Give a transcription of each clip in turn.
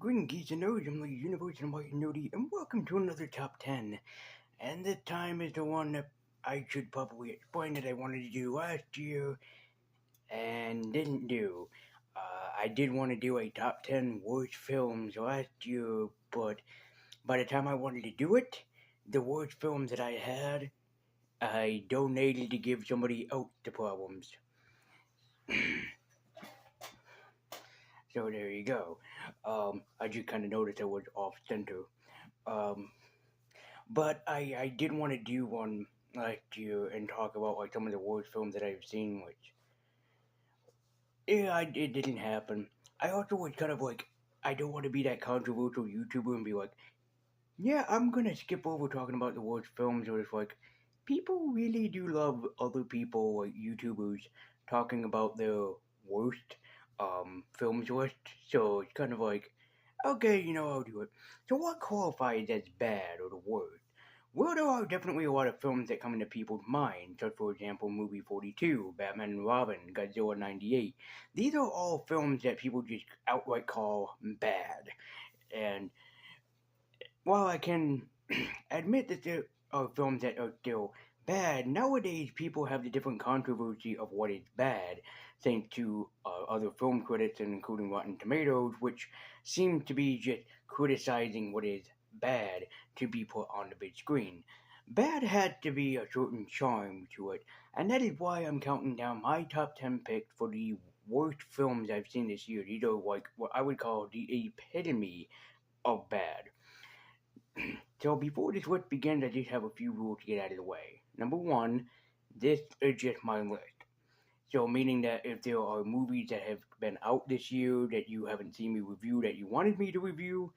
Green Geeks and Nerds, I'm the Universe and White Nerdy, and welcome to another Top 10. And this time is the one that I should probably explain that I wanted to do last year and didn't do. I did want to do a Top 10 worst films last year, but by the time I wanted to do it, the worst films that I had, I donated to give somebody else the problems. So there you go. I just kind of noticed I was off center. Um, But I did want to do one last year and talk about like some of the worst films that I've seen, which it didn't happen. I also was kind of like I don't want to be that controversial YouTuber and be like, yeah, I'm gonna skip over talking about the worst films, or it's like people really do love other people like YouTubers talking about their worst films list. So it's kind of like, okay, I'll do it. So what qualifies as bad or the worst? Well, there are definitely a lot of films that come into people's minds, such for example, Movie 42, Batman and Robin, Godzilla 98. These are all films that people just outright call bad. And while I can admit that there are films that are still bad, nowadays people have the different controversy of what is bad, thanks to other film critics, and including Rotten Tomatoes, which seem to be just criticizing what is bad to be put on the big screen. Bad had to be a certain charm to it, and that is why I'm counting down my top 10 picks for the worst films I've seen this year. These are like what I would call the epitome of bad. So before this list begins, I just have a few rules to get out of the way. Number one, this is just my list. So meaning that if there are movies that have been out this year that you haven't seen me review that you wanted me to review,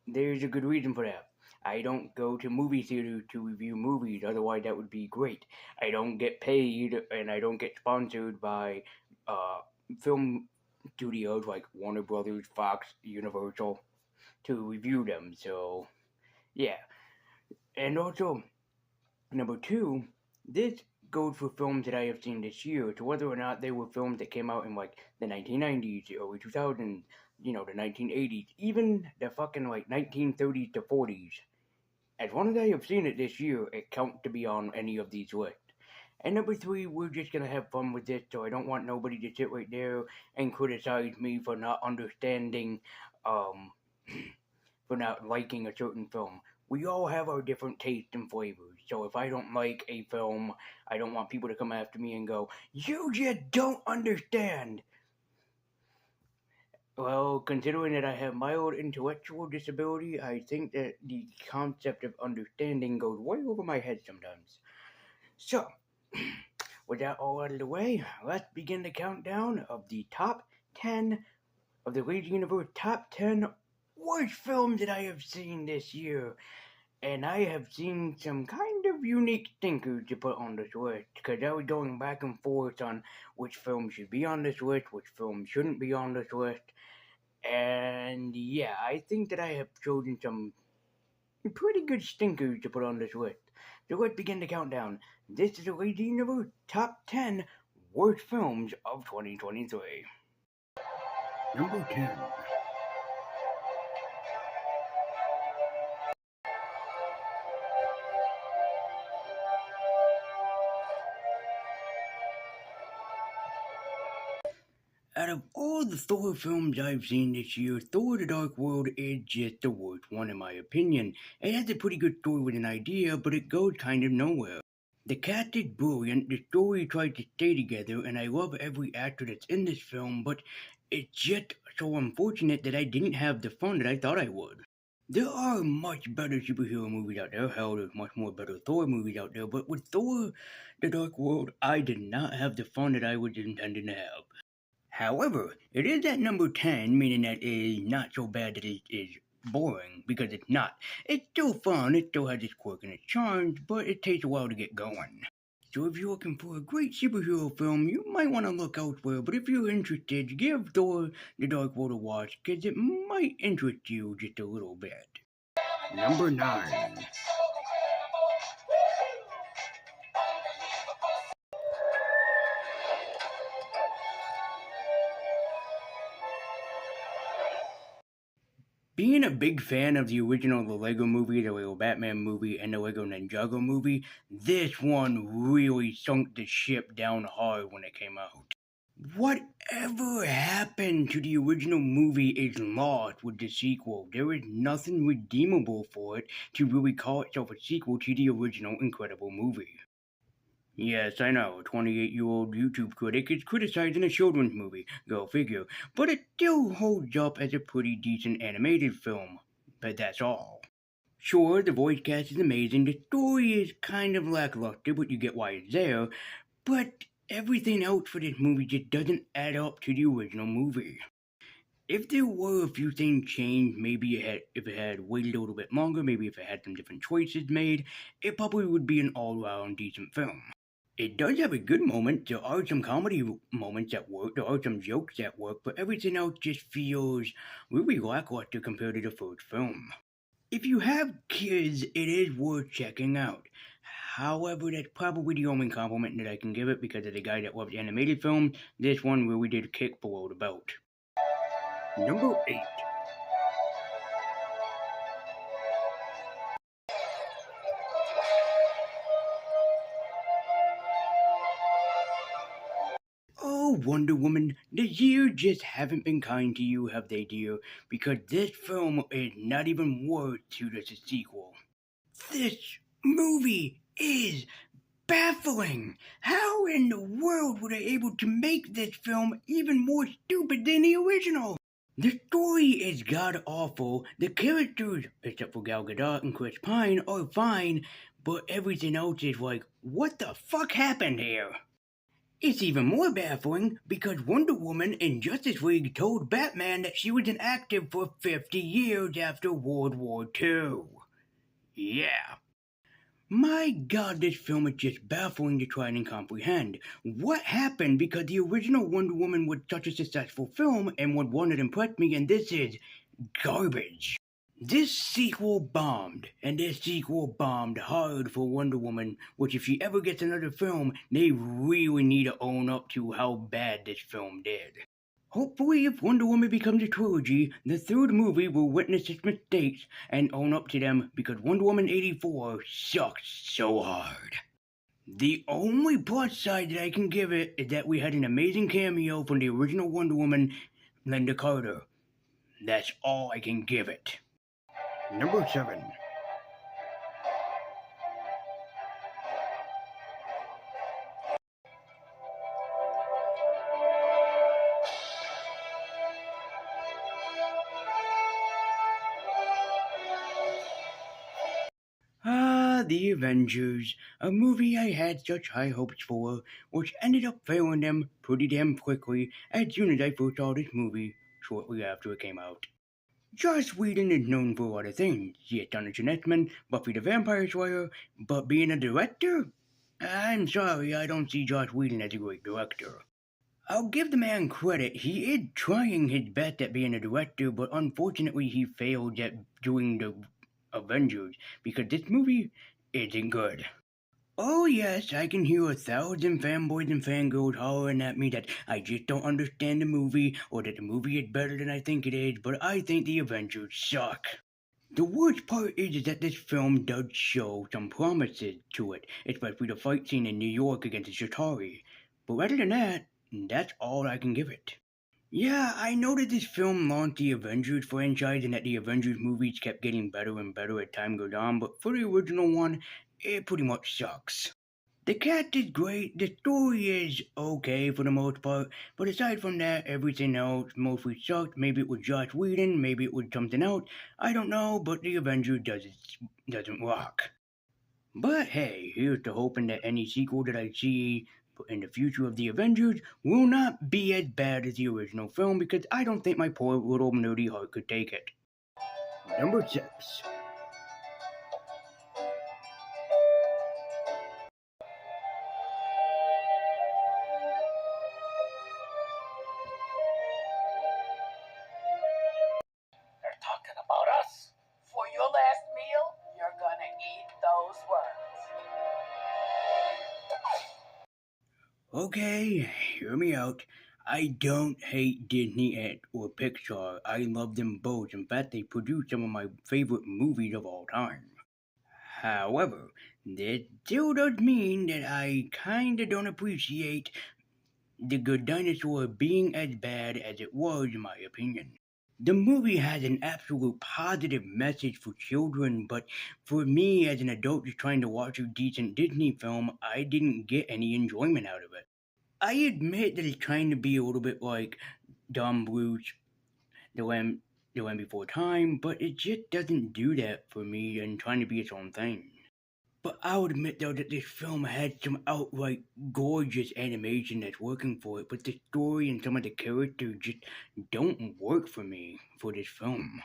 there's a good reason for that. I don't go to movie theaters to review movies, otherwise that would be great. I don't get paid and I don't get sponsored by uh, film studios like Warner Brothers, Fox, Universal to review them. So yeah. And also, number two, this goes for films that I have seen this year, to whether or not they were films that came out in like the 1990s, the early 2000s, the 1980s, even the fucking like 1930s to 40s. As long as I have seen it this year, it counts to be on any of these lists. And number three, we're just gonna have fun with this, so I don't want nobody to sit right there and criticize me for not understanding, um, for not liking a certain film. We all have our different tastes and flavors. So if I don't like a film, I don't want people to come after me and go, "You just don't understand." Well, considering that I have mild intellectual disability, I think that the concept of understanding goes way over my head sometimes. So, with that all out of the way, let's begin the countdown of the top 10 of the Rage Universe top 10 worst films that I have seen this year. And I have seen some kind of unique thinkers to put on this list, because I was going back and forth on which film should be on this list, which film shouldn't be on this list. And yeah, I think that I have chosen some pretty good stinkers to put on this list. So let's begin the countdown. This is the Lazy Universe Top 10 Worst Films of 2023. Number 10. Out of all the Thor films I've seen this year, Thor the Dark World is just the worst one in my opinion. It has a pretty good story with an idea, but it goes kind of nowhere. The cast is brilliant, the story tries to stay together, and I love every actor that's in this film, but it's just so unfortunate that I didn't have the fun that I thought I would. There are much better superhero movies out there. Hell, there's much more better Thor movies out there. But with Thor: The Dark World, I did not have the fun that I was intending to have. However, it is at number 10, meaning that it is not so bad that it is boring, because it's not. It's still fun, it still has its quirk and its charms, but it takes a while to get going. So if you're looking for a great superhero film, you might want to look elsewhere, but if you're interested, give Thor: The Dark World a watch, because it might interest you just a little bit. Number 9. Being a big fan of the original The Lego Movie, the Lego Batman movie, and the Lego Ninjago movie, this one really sunk the ship down hard when it came out. Whatever happened to the original movie is lost with the sequel. There is nothing redeemable for it to really call itself a sequel to the original incredible movie. Yes, I know, a 28-year-old YouTube critic is criticizing a children's movie, go figure, but it still holds up as a pretty decent animated film. But that's all. Sure, the voice cast is amazing, the story is kind of lackluster, but you get why it's there, but everything else for this movie just doesn't add up to the original movie. If there were a few things changed, maybe if it had waited a little bit longer, maybe if it had some different choices made, it probably would be an all-around decent film. It does have a good moment. There are some comedy moments that work. There are some jokes that work, but everything else just feels really lackluster compared to the first film. If you have kids, it is worth checking out. However, that's probably the only compliment that I can give it because as a guy that loves animated films, this one really did kick below the belt. Number 8. Oh, Wonder Woman, the years just haven't been kind to you, have they, dear? Because this film is not even worth to the sequel. This movie is baffling. How in the world were they able to make this film even more stupid than the original? The story is god awful. The characters, except for Gal Gadot and Chris Pine, are fine, but everything else is like, what the fuck happened here? It's even more baffling because Wonder Woman in Justice League told Batman that she was inactive for 50 years after World War II. Yeah. My god, this film is just baffling to try and comprehend. What happened because the original Wonder Woman was such a successful film and would one that impressed me, and this is garbage. This sequel bombed, and this sequel bombed hard for Wonder Woman, which if she ever gets another film, they really need to own up to how bad this film did. Hopefully, if Wonder Woman becomes a trilogy, the third movie will witness its mistakes and own up to them because Wonder Woman 84 sucks so hard. The only plus side that I can give it is that we had an amazing cameo from the original Wonder Woman, Linda Carter. That's all I can give it. Number 7. The Avengers, a movie I had such high hopes for, which ended up failing them pretty damn quickly as soon as I first saw this movie, shortly after it came out. Joss Whedon is known for a lot of things. He has done The X-Men, Buffy the Vampire Slayer, but being a director? I'm sorry, I don't see Joss Whedon as a great director. I'll give the man credit, he is trying his best at being a director, but unfortunately he failed at doing the Avengers, because this movie isn't good. Oh yes, I can hear 1,000 fanboys and fangirls hollering at me that I just don't understand the movie, or that the movie is better than I think it is, but I think the Avengers suck. The worst part is that this film does show some promises to it, especially the fight scene in New York against the Chitauri. But other than that, that's all I can give it. Yeah, I know that this film launched the Avengers franchise and that the Avengers movies kept getting better and better as time goes on, but for the original one, it pretty much sucks. The cast is great, the story is okay for the most part, but aside from that, everything else mostly sucked. Maybe it was Joss Whedon, maybe it was something else, I don't know, but the Avengers doesn't rock. But hey, here's to hoping that any sequel that I see in the future of the Avengers will not be as bad as the original film because I don't think my poor little nerdy heart could take it. Number 6. They're talking about us. For your last meal, you're gonna eat those words. Okay, hear me out. I don't hate Disney or Pixar. I love them both. In fact, they produce some of my favorite movies of all time. However, that still does mean that I kinda don't appreciate The Good Dinosaur being as bad as it was, in my opinion. The movie has an absolute positive message for children, but for me as an adult just trying to watch a decent Disney film, I didn't get any enjoyment out of it. I admit that it's trying to be a little bit like Dumb Blues, The Land, The Land Before Time, but it just doesn't do that for me and trying to be its own thing. But I would admit though that this film had some outright gorgeous animation that's working for it, but the story and some of the characters just don't work for me for this film.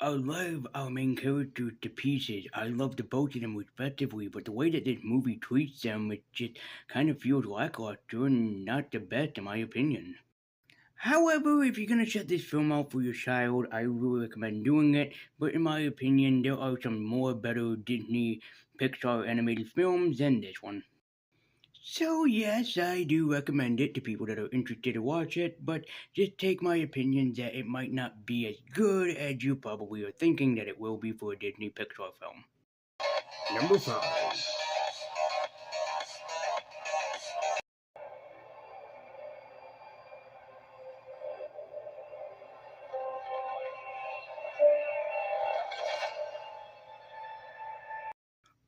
I love our main characters to pieces. I love the both of them respectively, but the way that this movie treats them, it just kind of feels lackluster and not the best in my opinion. However, if you're gonna check this film out for your child, I really recommend doing it. But in my opinion, there are some more better Disney Pixar animated films than this one. So yes, I do recommend it to people that are interested to watch it, but just take my opinion that it might not be as good as you probably are thinking that it will be for a Disney Pixar film. Number 5.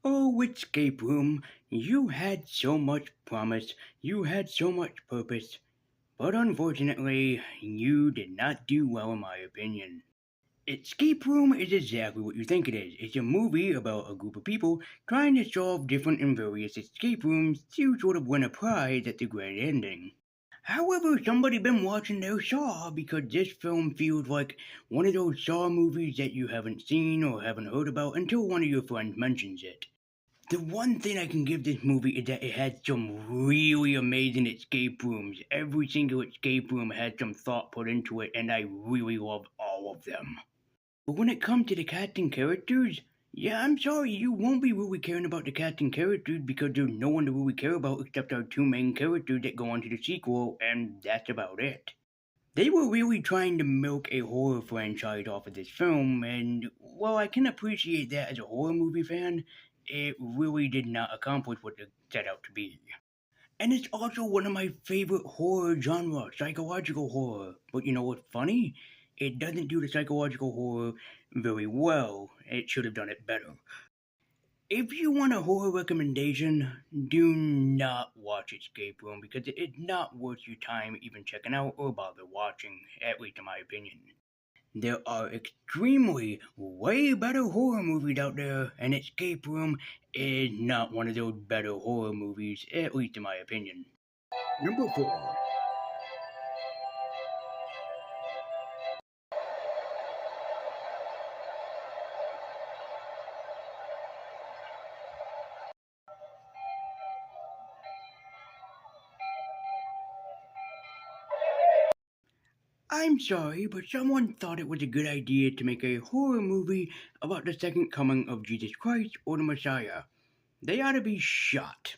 Oh, Escape Room, you had so much promise, you had so much purpose, but unfortunately, you did not do well in my opinion. Escape Room is exactly what you think it is. It's a movie about a group of people trying to solve different and various escape rooms to sort of win a prize at the grand ending. However, somebody been watching their Saw because this film feels like one of those Saw movies that you haven't seen or haven't heard about until one of your friends mentions it. The one thing I can give this movie is that it had some really amazing escape rooms. Every single escape room had some thought put into it, and I really loved all of them. But when it comes to the cast and characters, yeah, I'm sorry, you won't be really caring about the cast and characters because there's no one to really care about except our two main characters that go on to the sequel, and that's about it. They were really trying to milk a horror franchise off of this film, and while I can appreciate that as a horror movie fan, it really did not accomplish what it set out to be. And it's also one of my favorite horror genres, psychological horror. But you know what's funny? It doesn't do the psychological horror very well. It should have done it better. If you want a horror recommendation, do not watch Escape Room because it is not worth your time even checking out or bother watching, at least in my opinion. There are extremely way better horror movies out there, and Escape Room is not one of those better horror movies, at least in my opinion. Number 4. I'm sorry, but someone thought it was a good idea to make a horror movie about the second coming of Jesus Christ or the Messiah. They ought to be shot.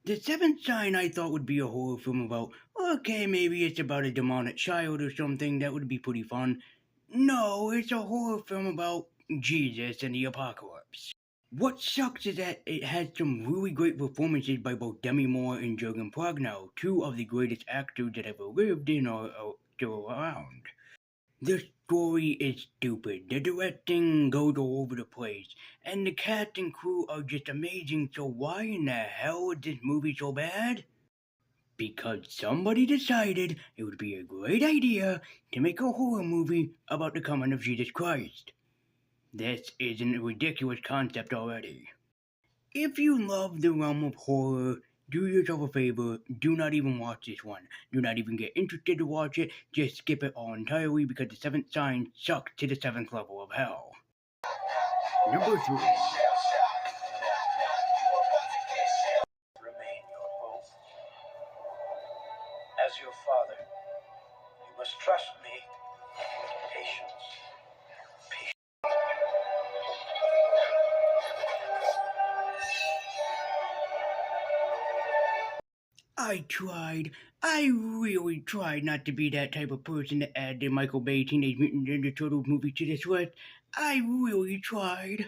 The Seventh Sign I thought would be a horror film about, okay, maybe it's about a demonic child or something, that would be pretty fun. No, it's a horror film about Jesus and the apocalypse. What sucks is that it has some really great performances by both Demi Moore and Jurgen Prochnow, two of the greatest actors that ever lived and are still around. The story is stupid, the directing goes all over the place, and the cast and crew are just amazing, so why in the hell is this movie so bad? Because somebody decided it would be a great idea to make a horror movie about the coming of Jesus Christ. This is a ridiculous concept already. If you love the realm of horror, do yourself a favor, do not even watch this one. Do not even get interested to watch it, just skip it all entirely because the seventh sign sucks to the seventh level of hell. Number 3. Remain your oath. As your father, you must trust me with patience. I tried. I really tried not to be that type of person to add the Michael Bay Teenage Mutant Ninja Turtles movie to this list. I really tried.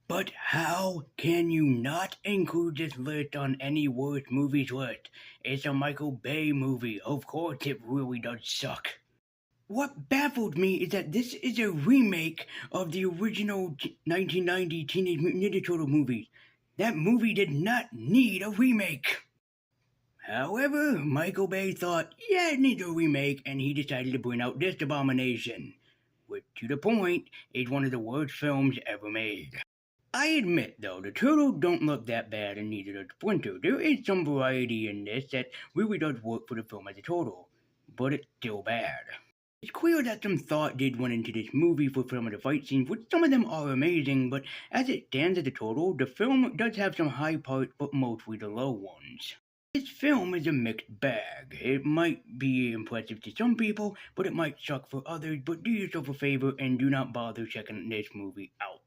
But how can you not include this list on any worst movies list? It's a Michael Bay movie. Of course it really does suck. What baffled me is that this is a remake of the original 1990 Teenage Mutant Ninja Turtle movie. That movie did not need a remake. However, Michael Bay thought, yeah, it needs a remake, and he decided to bring out this abomination. Which, to the point, is one of the worst films ever made. I admit, though, the turtles don't look that bad, and neither does Splinter. There is some variety in this that really does work for the film as a total, but it's still bad. It's clear that some thought did went into this movie for some of the fight scenes, which some of them are amazing, but as it stands as a total, the film does have some high parts, but mostly the low ones. This film is a mixed bag. It might be impressive to some people, but it might suck for others, but do yourself a favor and do not bother checking this movie out.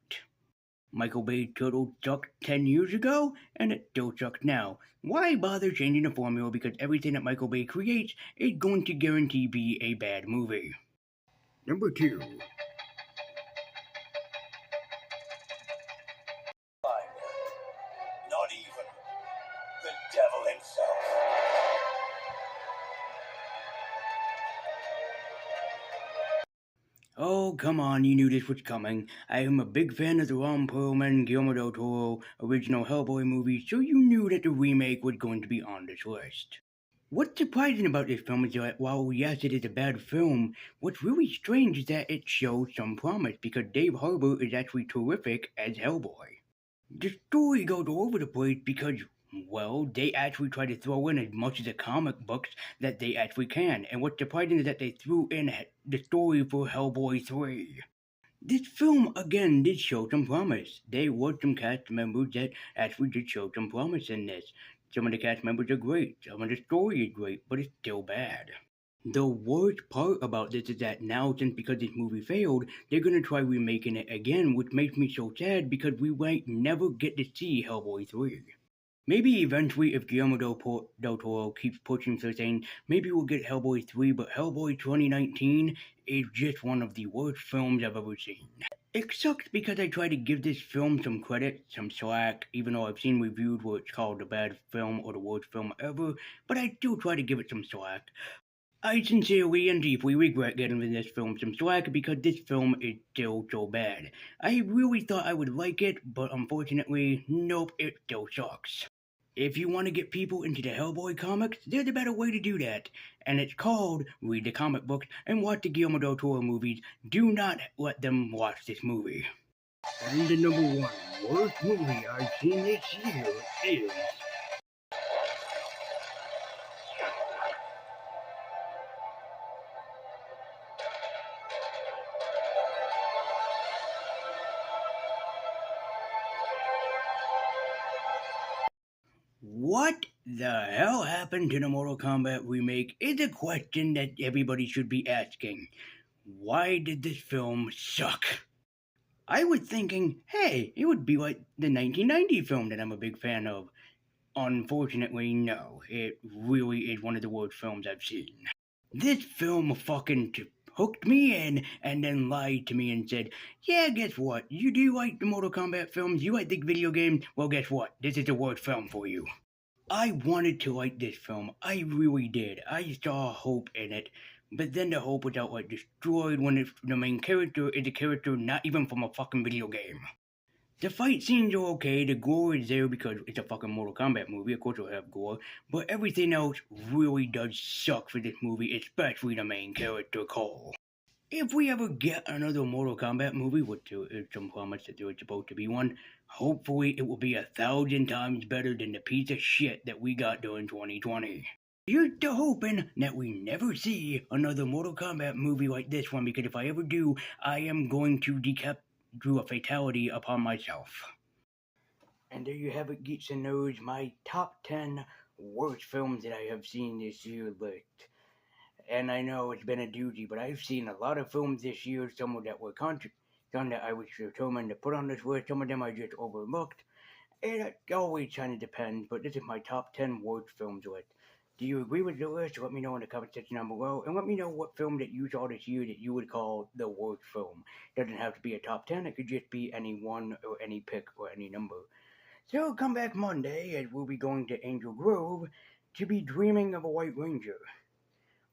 Michael Bay's Turtles sucked 10 years ago, and it still sucks now. Why bother changing the formula because everything that Michael Bay creates is going to guarantee be a bad movie? Number 2. Not even the devil himself. Oh, come on, you knew this was coming. I am a big fan of the Ron Perlman, Guillermo del Toro original Hellboy movie, so you knew that the remake was going to be on this list. What's surprising about this film is that while yes, it is a bad film, what's really strange is that it shows some promise because Dave Harbour is actually terrific as Hellboy. The story goes all over the place because, well, they actually try to throw in as much of the comic books that they actually can, and what's surprising is that they threw in the story for Hellboy 3. This film, again, did show some promise. There were some cast members that actually did show some promise in this. Some of the cast members are great, some of the story is great, but it's still bad. The worst part about this is that now, since because this movie failed, they're gonna try remaking it again, which makes me so sad because we might never get to see Hellboy 3. Maybe eventually, if Guillermo del Toro keeps pushing for saying, maybe we'll get Hellboy 3, but Hellboy 2019 is just one of the worst films I've ever seen. It sucks because I try to give this film some credit, some slack, even though I've seen reviews where it's called the bad film or the worst film ever, but I still try to give it some slack. I sincerely and deeply regret giving this film some slack because this film is still so bad. I really thought I would like it, but unfortunately, nope, it still sucks. If you want to get people into the Hellboy comics, there's a better way to do that, and it's called read the comic books and watch the Guillermo del Toro movies. Do not let them watch this movie. And the number 1 worst movie I've seen this year is... What the hell happened to the Mortal Kombat remake is a question that everybody should be asking. Why did this film suck? I was thinking, hey, it would be like the 1990 film that I'm a big fan of. Unfortunately, no. It really is one of the worst films I've seen. This film fucking hooked me in and then lied to me and said, yeah, guess what? You do like the Mortal Kombat films? You like the video game? Well, guess what? This is the worst film for you. I wanted to like this film. I really did. I saw hope in it. But then the hope was outright destroyed when the main character is a character not even from a fucking video game. The fight scenes are okay, the gore is there because it's a fucking Mortal Kombat movie, of course it'll have gore, but everything else really does suck for this movie, especially the main character, Cole. If we ever get another Mortal Kombat movie, which there is some promise that there is supposed to be one, hopefully it will be 1,000 times better than the piece of shit that we got during 2020. Here's to hoping that we never see another Mortal Kombat movie like this one, because if I ever do, I am going to do a fatality upon myself. And there you have it, Geeks and Nerds, my top 10 worst films that I have seen this year list. And I know it's been a doozy, but I've seen a lot of films this year, some that were some that I was determined to put on this list, some of them I just overlooked. And it always kind of depends, but this is my top 10 worst films list. Do you agree with the list? Let me know in the comment section down below, and let me know what film that you saw this year that you would call the worst film. Doesn't have to be a top 10, it could just be any one or any pick or any number. So come back Monday as we'll be going to Angel Grove to be dreaming of a White Ranger.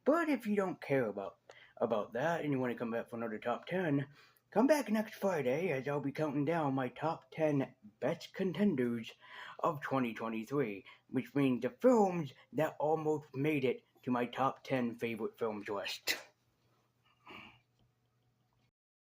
But if you don't care about that and you want to come back for another top 10, come back next Friday as I'll be counting down my top 10 best contenders of 2023, which means the films that almost made it to my top 10 favorite films list.